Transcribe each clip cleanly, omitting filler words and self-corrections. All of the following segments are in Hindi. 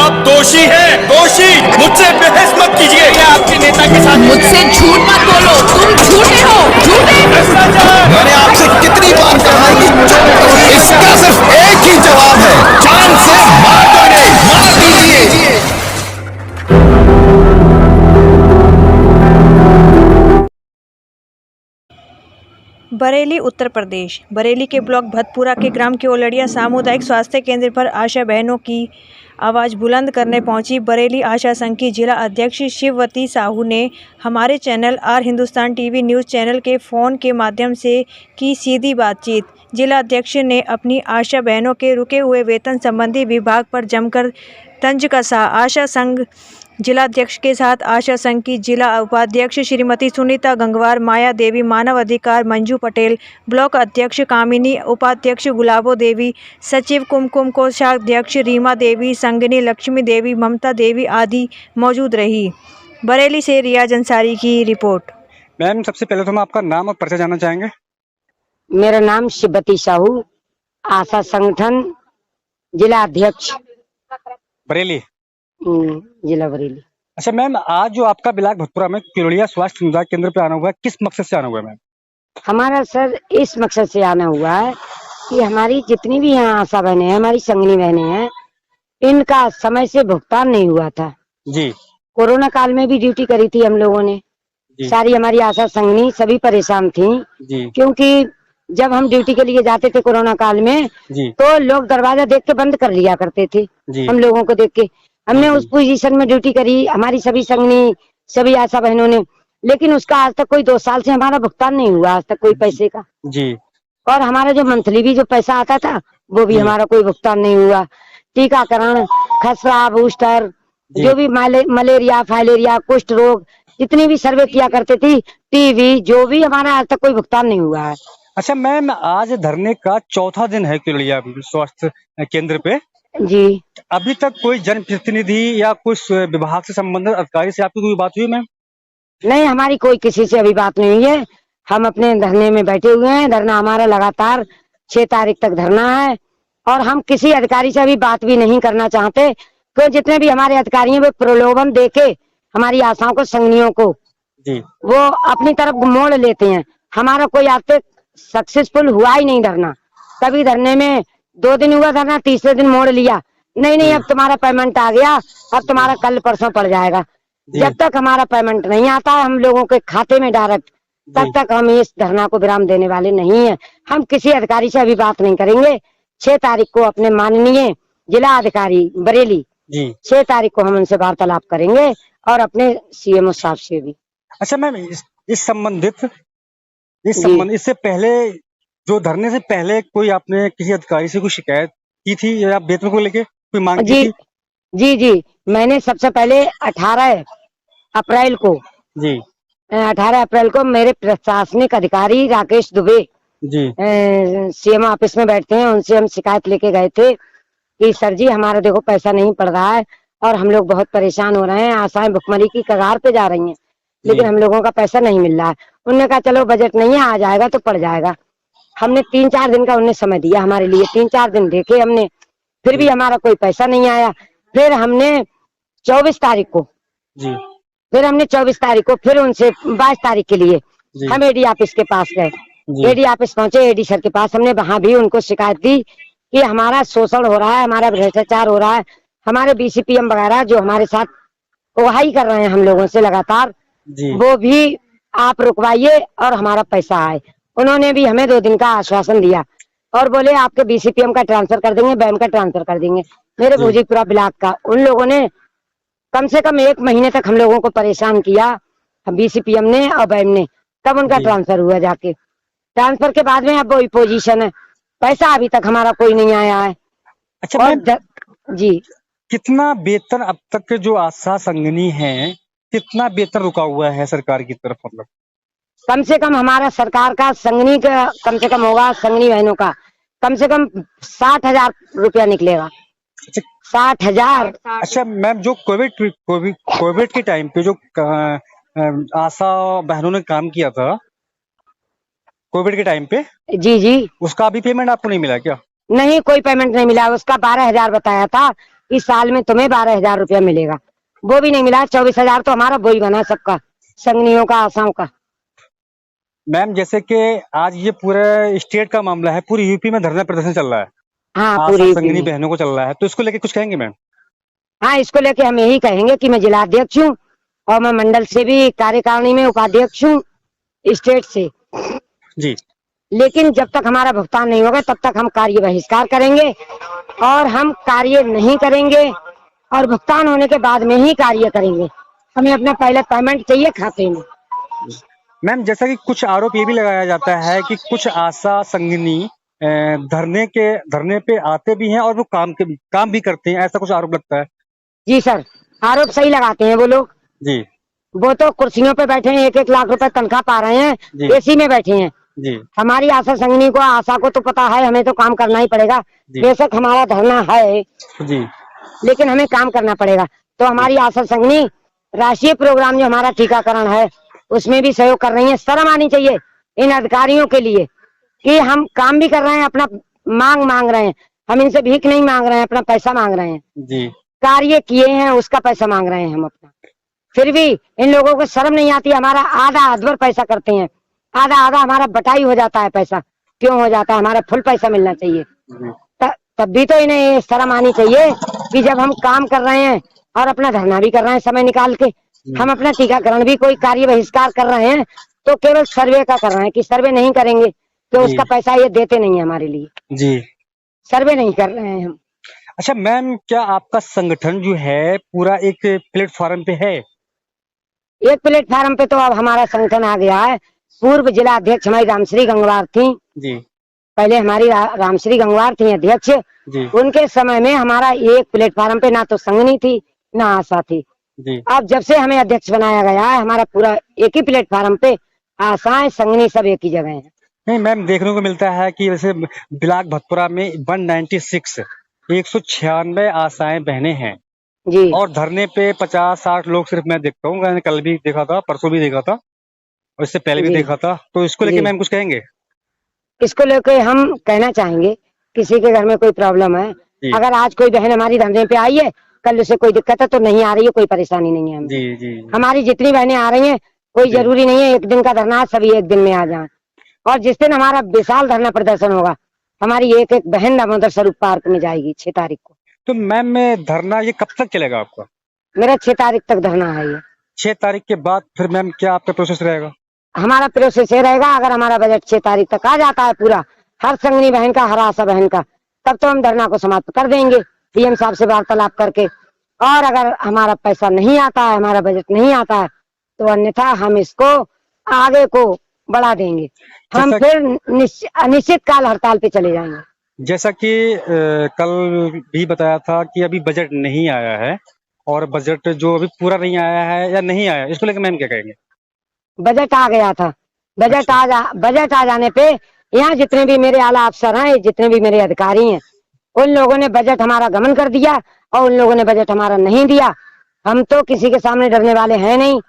आप दोषी हैं, दोषी। मुझसे बहस मत कीजिए। आपके नेता के साथ मुझसे झूठ मत बोलो, तुम झूठे हो, झूठे। मैंने आपसे कितनी बार कहा है कि इसका सिर्फ एक ही जवाब है, जान से मार दो इन्हें, मार दीजिए। बरेली उत्तर प्रदेश। बरेली के ब्लॉक भतपुरा के ग्राम केवलड़िया सामुदायिक स्वास्थ्य केंद्र पर आशा बहनों की आवाज़ बुलंद करने पहुंची बरेली आशा संघ की जिला अध्यक्ष शिववती साहू ने हमारे channel are Hindustan TV news channel के फ़ोन के माध्यम से की सीधी बातचीत। जिला अध्यक्ष ने अपनी आशा बहनों के रुके हुए वेतन संबंधी विभाग पर जमकर तंज कसा। आशा संघ जिलाध्यक्ष के साथ आशा संघ की जिला उपाध्यक्ष श्रीमती सुनीता गंगवार, माया देवी, मानव अधिकार मंजू पटेल, ब्लॉक अध्यक्ष कामिनी, उपाध्यक्ष गुलाबो देवी, सचिव कुमकुम, कोषाध्यक्ष रीमा देवी, संगिनी लक्ष्मी देवी, ममता देवी आदि मौजूद रही। बरेली से रियाज अंसारी की रिपोर्ट। मैम, सबसे पहले तो हम आपका नाम और परिचय जानना चाहेंगे। मेरा नाम शिववती साहू, आशा संगठन जिला अध्यक्ष बरेली, जिला बरेली। अच्छा मैम, आज जो आपका ब्लॉक भतपुरा में केवड़िया स्वास्थ्य समुदाय केंद्र पे आना हुआ है, किस मकसद से आना हुआ है मैम? हमारा सर इस मकसद से आना हुआ है कि हमारी जितनी भी यहाँ आशा बहनें हैं, हमारी संगनी बहनें हैं, इनका समय से भुगतान नहीं हुआ था जी। कोरोना काल में भी ड्यूटी करी थी हम लोगों ने जी। सारी हमारी आशा संगनी सभी परेशान थी जी। क्योंकि जब हम ड्यूटी के लिए जाते थे कोरोना काल में जी। तो लोग दरवाजा देख के बंद कर लिया करते थे जी। हम लोगों को देख के। हमने उस पोजीशन में ड्यूटी करी, हमारी सभी संगनी सभी आशा बहनों ने, लेकिन उसका आज तक कोई 2 साल से हमारा भुगतान नहीं हुआ, आज तक कोई पैसे का जी। और हमारा जो मंथली भी जो पैसा आता था वो भी हमारा कोई भुगतान नहीं हुआ। टीकाकरण, खसरा, बूस्टर, जो भी मलेरिया, फाइलेरिया, कुष्ठ रोग जितनी भी सर्वे किया करते थी, टीवी, जो भी हमारा आज तक कोई भुगतान नहीं हुआ है। अच्छा मैम, आज धरने का चौथा दिन है केवड़िया स्वास्थ्य केंद्र पे जी। अभी तक कोई जनप्रतिनिधि या कुछ विभाग से संबंधित अधिकारी से आपकी कोई बात हुई मैम? नहीं, हमारी कोई किसी से अभी बात नहीं हुई है। हम अपने धरने में बैठे हुए हैं। धरना हमारा लगातार 6 तारीख तक धरना है और हम किसी अधिकारी से अभी बात भी नहीं करना चाहते क्योंकि जितने भी हमारे अधिकारी हैं वे प्रलोभन देके हमारी आशाओं को, संगनियों को जी, वो अपनी तरफ मोड़ लेते हैं। हमारा कोई आज तक सक्सेसफुल हुआ ही नहीं धरना। कभी धरने में 2 दिन हुआ धरना, तीसरे दिन मोड़ लिया, नहीं अब तुम्हारा पेमेंट आ गया, अब तुम्हारा कल परसों पड़ जाएगा। जब तक हमारा पेमेंट नहीं आता है हम लोगों के खाते में डायरेक्ट, तब तक हम इस धरना को विराम देने वाले नहीं है। हम किसी अधिकारी से अभी बात नहीं करेंगे। 6 तारीख को अपने माननीय जिला अधिकारी बरेली 6 तारीख को हम उनसे वार्तालाप करेंगे और अपने सीएमओ साहब से भी। अच्छा मैम, इससे पहले जो धरने से पहले कोई आपने किसी अधिकारी से कोई शिकायत की थी या वेतन को लेके कोई मांग की थी? जी, मैंने सबसे पहले 18 अप्रैल को जी 18 अप्रैल को मेरे प्रशासनिक अधिकारी राकेश दुबे जी सीएम ऑफिस में बैठते हैं, उनसे हम शिकायत लेके गए थे कि सर जी हमारा देखो पैसा नहीं पड़ रहा है और हम लोग बहुत परेशान हो रहे हैं, आशाएं भुखमरी की कगार पे जा रही हैं, लेकिन हम लोगों का पैसा नहीं मिल रहा है। उन्होंने कहा चलो बजट नहीं है, आ जाएगा तो पड़ जाएगा। हमने 3-4 दिन का उन्हें समय दिया हमारे लिए, 3-4 दिन देखे हमने, फिर भी हमारा कोई पैसा नहीं आया। फिर हमने 24 तारीख को फिर उनसे 22 तारीख के लिए हम एडी ऑफिस के पास गए। एडी ऑफिस पहुंचे, एडी सर के पास हमने वहां भी उनको शिकायत दी कि हमारा शोषण हो रहा है, हमारा भ्रष्टाचार हो रहा है, हमारे बीसीपीएम वगैरह जो हमारे साथ वही कर रहे हैं हम लोगों से लगातार, वो भी आप रुकवाइए और हमारा पैसा आए। उन्होंने भी हमें 2 दिन का आश्वासन दिया और बोले आपके बीसीपीएम का ट्रांसफर कर देंगे, बैम का ट्रांसफर कर देंगे, मेरे भोजीपुरा ब्लॉक का। उन लोगों ने कम से कम 1 महीने तक हम लोगों को परेशान किया, बीसीपीएम ने और बैम ने, तब उनका ट्रांसफर हुआ। जाके ट्रांसफर के बाद में अब वही पोजीशन है, पैसा अभी तक हमारा कोई नहीं आया है। अच्छा जी, कितना वेतन अब तक के जो आशा संगनी है, कितना वेतन रुका हुआ है सरकार की तरफ? मतलब कम से कम हमारा सरकार का संगनी का कम से कम होगा, संगनी बहनों का कम से कम 60,000 रुपया निकलेगा। 60,000। अच्छा मैम, जो कोविड के टाइम पे जो आशा बहनों ने काम किया था कोविड के टाइम पे, जी, उसका अभी पेमेंट आपको नहीं मिला क्या? नहीं, कोई पेमेंट नहीं मिला। उसका 12,000 बताया था, कि साल में तुम्हें 12,000 रुपया मिलेगा, वो भी नहीं मिला। 24,000 तो हमारा वही बना सबका, संगनियों का, आशाओं का। मैम जैसे कि आज ये पूरे स्टेट का मामला है, पूरी यूपी में धरना प्रदर्शन चल रहा है, हाँ, आशा पूरी संगिनी बहनों को चल रहा है, तो इसको लेके कुछ कहेंगे मैम? हाँ, इसको लेके हम यही कहेंगे कि मैं जिलाध्यक्ष हूँ और मैं मंडल से भी कार्यकारिणी में उपाध्यक्ष हूँ, स्टेट से जी। लेकिन जब तक हमारा भुगतान नहीं होगा तब तक हम कार्य बहिष्कार करेंगे और हम कार्य नहीं करेंगे और भुगतान होने के बाद में ही कार्य करेंगे। हमें अपना पहले पेमेंट चाहिए खाते में। मैम जैसा कि कुछ आरोप ये भी लगाया जाता है कि कुछ आशा संगिनी धरने पे आते भी हैं और वो काम भी करते हैं, ऐसा कुछ आरोप लगता है। जी सर, आरोप सही लगाते हैं वो लोग जी। वो तो कुर्सियों पे बैठे हैं, 1-1 लाख रुपए तनख्वाह पा रहे हैं, एसी में बैठे हैं। जी। हमारी आशा संगिनी को, आशा को तो पता है हमें तो काम करना ही पड़ेगा, बेशक हमारा धरना है जी, लेकिन हमें काम करना पड़ेगा। तो हमारी आशा संगिनी राष्ट्रीय प्रोग्राम जो हमारा टीकाकरण है उसमें भी सहयोग कर रही है। शर्म आनी चाहिए इन अधिकारियों के लिए कि हम काम भी कर रहे हैं, अपना मांग रहे हैं, हम इनसे भीख नहीं मांग रहे हैं, अपना पैसा मांग रहे हैं जी। कार्य किए हैं उसका पैसा मांग रहे हैं हम अपना, फिर भी इन लोगों को शर्म नहीं आती। हमारा आधा अधवर पैसा करते हैं, आधा हमारा बटाई हो जाता है पैसा, क्यों हो जाता है? हमारा फुल पैसा मिलना चाहिए। तब भी तो इन्हें शर्म आनी चाहिए कि जब हम काम कर रहे हैं और अपना धरना भी कर रहे हैं समय निकाल के, हम अपना टीकाकरण भी कोई कार्य बहिष्कार कर रहे हैं तो केवल सर्वे का कर रहे हैं कि सर्वे नहीं करेंगे तो उसका पैसा ये देते नहीं है हमारे लिए जी, सर्वे नहीं कर रहे हैं हम। अच्छा मैम, क्या आपका संगठन जो है पूरा एक प्लेटफॉर्म पे है? एक प्लेटफॉर्म पे तो अब हमारा संगठन आ गया है। पूर्व जिला अध्यक्ष हमारी रामश्री गंगवार थी जी, पहले हमारी रामश्री गंगवार थी अध्यक्ष जी। उनके समय में हमारा एक प्लेटफॉर्म पे ना तो संगनी थी ना आशा थी जी। अब जब से हमें अध्यक्ष बनाया गया है हमारा पूरा एक ही प्लेटफॉर्म पे आशाएं संगनी सब एक ही जगह है। नहीं मैम, देखने को मिलता है कि वैसे ब्लॉक भतपुरा में 196 आशाएं बहने हैं जी, और धरने पे 50-60 लोग सिर्फ मैं देखता हूँ। मैंने कल भी देखा था, परसों भी देखा था और इससे पहले भी देखा था। तो इसको लेके मैम कुछ कहेंगे? इसको लेके हम कहना चाहेंगे, किसी के घर में कोई प्रॉब्लम है, अगर आज कोई बहन हमारी धरने पे आई है, कल उसे कोई दिक्कत है तो नहीं आ रही है, कोई परेशानी नहीं है हमें जी, जी। हमारी जितनी बहनें आ रही हैं कोई जरूरी नहीं है एक दिन का धरना है सभी एक दिन में आ जाए। और जिस दिन हमारा विशाल धरना प्रदर्शन होगा हमारी एक बहन दामोदर स्वरूप पार्क में जाएगी 6 तारीख को। तो मैम में धरना ये कब तक चलेगा आपका? मेरा 6 तारीख तक धरना है ये। 6 तारीख के बाद फिर मैम क्या आपका प्रोसेस रहेगा? हमारा प्रोसेस ये रहेगा, अगर हमारा बजट 6 तारीख तक आ जाता है पूरा, हर संगनी बहन का, हर आशा बहन का, तब तो हम धरना को समाप्त कर देंगे पीएम साहब से वार्तालाप करके। और अगर हमारा पैसा नहीं आता है, हमारा बजट नहीं आता है, तो अन्यथा हम इसको आगे को बढ़ा देंगे, हम फिर अनिश्चित काल हड़ताल पे चले जाएंगे। जैसा कि कल भी बताया था कि अभी बजट नहीं आया है, और बजट जो अभी पूरा नहीं आया है या नहीं आया, इसको लेकर मैम क्या कहेंगे? बजट आ गया था, बजट आ जाने पे यहाँ जितने भी मेरे आला अफसर हैं, जितने भी मेरे अधिकारी हैं, उन लोगों ने बजट हमारा गमन कर दिया और उन लोगों ने बजट हमारा नहीं दिया। हम तो किसी के सामने डरने वाले हैं नहीं,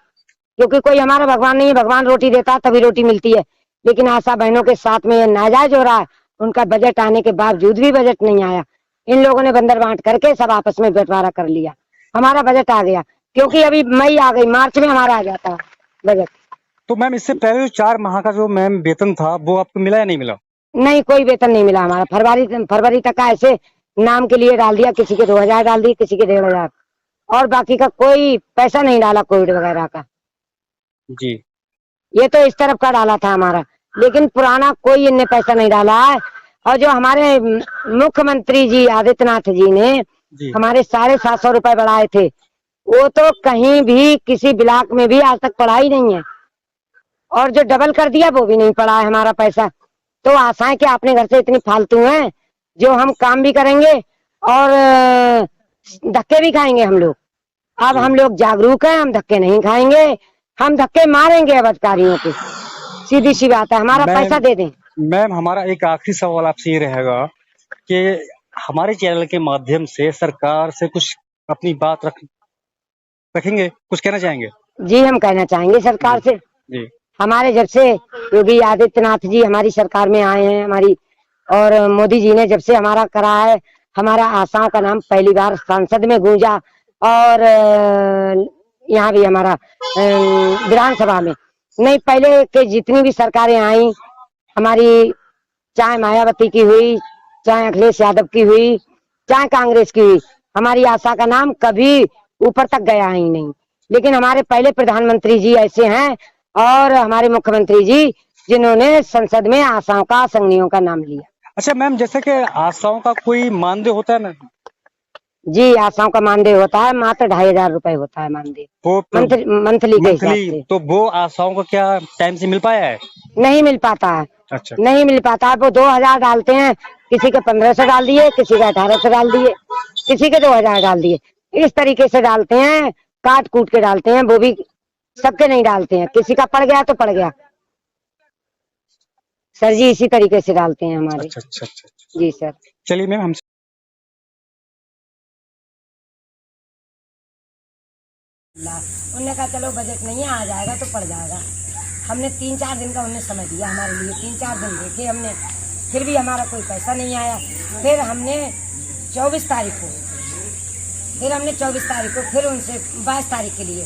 क्योंकि कोई हमारा भगवान नहीं है, भगवान रोटी देता तभी रोटी मिलती है। लेकिन आशा बहनों के साथ में ये नाजायज हो रहा है, उनका बजट आने के बावजूद भी बजट नहीं आया। इन लोगों ने बंदर बांट करके सब आपस में बंटवारा कर लिया। हमारा बजट आ गया क्योंकि अभी मई आ गई, मार्च में हमारा आ जाता बजट। तो मैम इससे पहले जो 4 माह का जो मैम वेतन था वो आपको मिला या नहीं मिला? नहीं, कोई वेतन नहीं मिला हमारा। फरवरी तक का ऐसे नाम के लिए डाल दिया, किसी के 2000 डाल दिए, किसी के 1500, और बाकी का कोई पैसा नहीं डाला कोविड वगैरह का जी। ये तो इस तरफ का डाला था हमारा, लेकिन पुराना कोई इनने पैसा नहीं डाला है। और जो हमारे मुख्यमंत्री जी आदित्यनाथ जी ने हमारे 750 रुपए बढ़ाए थे, वो तो कहीं भी किसी ब्लॉक में भी आज तक पड़ा ही नहीं है। और जो डबल कर दिया वो भी नहीं पड़ा है हमारा पैसा। तो आशाएं कि अपने घर से इतनी फालतू हैं जो हम काम भी करेंगे और धक्के भी खाएंगे हम लोग। अब हम लोग जागरूक हैं, हम धक्के नहीं खाएंगे, हम धक्के मारेंगे अब अधिकारियों के, सीधी सी बात है। हमारा पैसा दे दें। मैम हमारा एक आखिरी सवाल आपसे ये रहेगा कि हमारे चैनल के माध्यम से सरकार से कुछ अपनी बात रखेंगे, कुछ कहना चाहेंगे? जी, हम कहना चाहेंगे सरकार से जी। हमारे जब से योगी आदित्यनाथ जी हमारी सरकार में आए हैं, हमारी और मोदी जी ने जब से हमारा करा है, हमारा आशाओं का नाम पहली बार संसद में गूंजा और यहाँ भी हमारा विधानसभा में। नहीं, पहले के जितनी भी सरकारें आई हमारी, चाहे मायावती की हुई, चाहे अखिलेश यादव की हुई, चाहे कांग्रेस की हुई, हमारी आशा का नाम कभी ऊपर तक गया ही नहीं। लेकिन हमारे पहले प्रधानमंत्री जी ऐसे हैं और हमारे मुख्यमंत्री जी जिन्होंने संसद में आशाओं का, संगनियों का नाम लिया। अच्छा मैम, जैसे कि आशाओं का कोई मानदेय होता है ना? जी, आशाओं का मानदेय होता है, मात्र 2500 रुपए होता है मानदेय, मंथली के हिसाब से। तो वो आशाओं को क्या टाइम से मिल पाया है? नहीं मिल पाता है। अच्छा, नहीं मिल पाता है। वो 2000 डालते हैं, किसी के 1500 डाल दिए, किसी के 1800 डाल दिए, किसी के 2000 डाल दिए। इस तरीके से डालते हैं, काट कूट के डालते हैं। वो भी सबके नहीं डालते हैं, किसी का पड़ गया तो पड़ गया सर जी, इसी तरीके से डालते हैं हमारे। अच्छा। जी सर। चलिए मैम, हम उन्होंने कहा चलो बजट नहीं है, आ जाएगा तो पड़ जाएगा। हमने 3-4 दिन का उन्हें समय दिया हमारे लिए, 3-4 दिन देखे हमने, फिर भी हमारा कोई पैसा नहीं आया। फिर हमने 24 तारीख को फिर उनसे 22 तारीख के लिए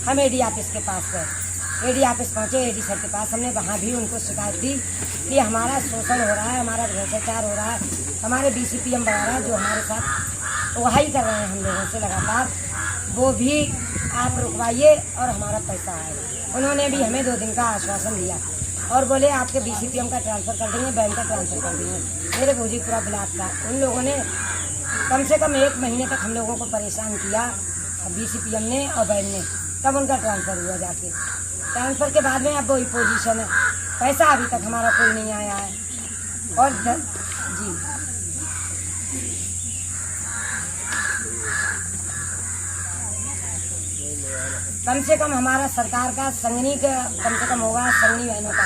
हम एडी ऑफिस के पास गए। एडी ऑफिस पहुंचे, एडी सर के पास। हमने वहाँ भी उनको शिकायत दी कि हमारा शोषण हो रहा है, हमारा भ्रष्टाचार हो रहा है, हमारे BCPM वगैरह जो हमारे साथ वही कर रहे हैं हम लोगों से लगातार, वो भी आप रुकवाइए और हमारा पैसा आएगा। उन्होंने भी हमें 2 दिन का आश्वासन दिया और बोले आपके BCPM का ट्रांसफ़र कर देंगे, बैंक का ट्रांसफ़र कर देंगे। मेरे भोजीपुरा ब्लॉक का उन लोगों ने कम से कम 1 महीने तक हम लोगों को परेशान किया, BCPM ने और बैंक ने, तब उनका ट्रांसफ़र हुआ जाके। ट्रांसफ़र के बाद में अब वही पोजीशन है, पैसा अभी तक हमारा कोई नहीं आया है। और जी कम से कम हमारा सरकार का संगनी का कम से कम होगा, संगनी बहनों का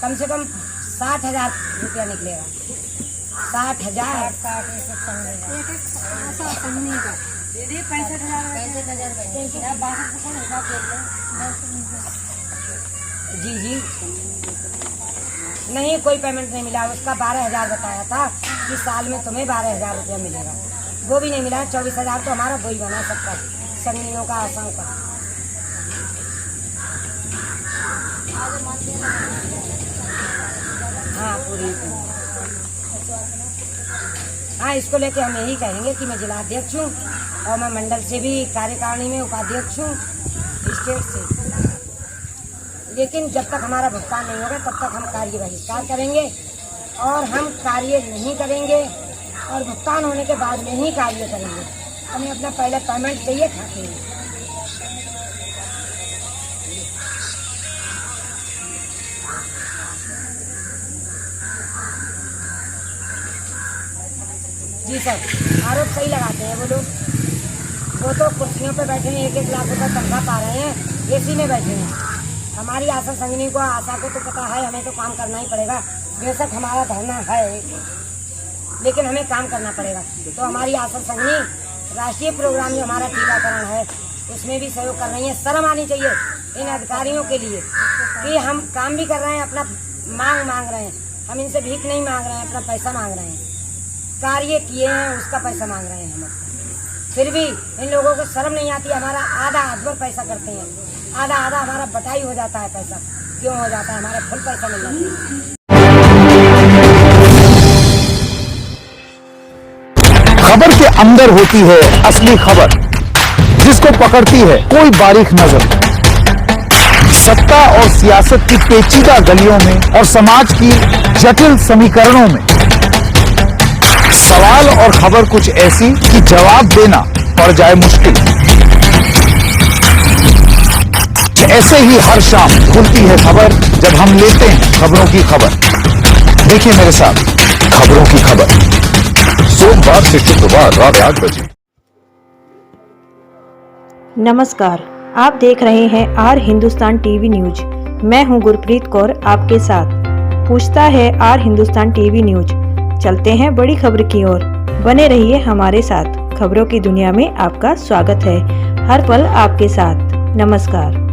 कम से कम 60,000 रुपया निकलेगा। 60,000 जी नहीं, कोई पेमेंट नहीं मिला। उसका 12,000 बताया था कि साल में तुम्हें 12,000 रुपया मिलेगा, वो भी नहीं मिला। 24,000 तो हमारा वही बना सबका, संगनियों का, आशाओं का। हाँ पूरी। हाँ, इसको लेके हम यही कहेंगे कि मैं जिला अध्यक्ष हूँ और मैं मंडल से भी कार्यकारिणी में उपाध्यक्ष हूँ, स्टेट से। लेकिन जब तक हमारा भुगतान नहीं होगा तब तक हम कार्य बहिष्कार करेंगे और हम कार्य नहीं करेंगे और भुगतान होने के बाद में ही कार्य करेंगे। हमें अपना पहले पेमेंट चाहिए खाते हैं। जी सर, आरोप सही लगाते हैं वो लोग। वो तो कुर्सियों पे बैठे हैं, 1-1 लाख रुपये तनख्वाह पा रहे हैं, AC में बैठे हैं। हमारी आशा संगनी को, आशा को तो पता है हमें तो काम करना ही पड़ेगा। बेशक हमारा धरना है, लेकिन हमें काम करना पड़ेगा। तो हमारी आशा संगनी राष्ट्रीय प्रोग्राम जो हमारा टीकाकरण है उसमें भी सहयोग कर रही है। शर्म आनी चाहिए इन अधिकारियों के लिए कि हम काम भी कर रहे हैं, अपना मांग रहे हैं। हम इनसे भीख नहीं मांग रहे हैं, अपना पैसा मांग रहे हैं। कार्य किए हैं उसका पैसा मांग रहे हैं हम। फिर भी इन लोगों को शर्म नहीं आती। हमारा आधा अधवर पैसा करते हैं, आधा हमारा बटाई हो जाता है। पैसा क्यों हो जाता है? हमारा फुल पैसा मिल जाता है। खबर के अंदर होती है असली खबर, जिसको पकड़ती है कोई बारीक नजर। सत्ता और सियासत की पेचीदा गलियों में और समाज की जटिल समीकरणों में सवाल और खबर कुछ ऐसी कि जवाब देना पड़ जाए मुश्किल। ऐसे ही हर शाम खुलती है खबर जब हम लेते हैं खबरों की खबर। देखिए मेरे साथ खबरों की खबर, सोमवार से शुक्रवार रात 8 बजे। नमस्कार, आप देख रहे हैं आर हिंदुस्तान टीवी न्यूज। मैं हूं गुरप्रीत कौर आपके साथ। पूछता है आर हिंदुस्तान टीवी न्यूज। चलते हैं बड़ी खबर की ओर। बने रहिए हमारे साथ। खबरों की दुनिया में आपका स्वागत है, हर पल आपके साथ। नमस्कार।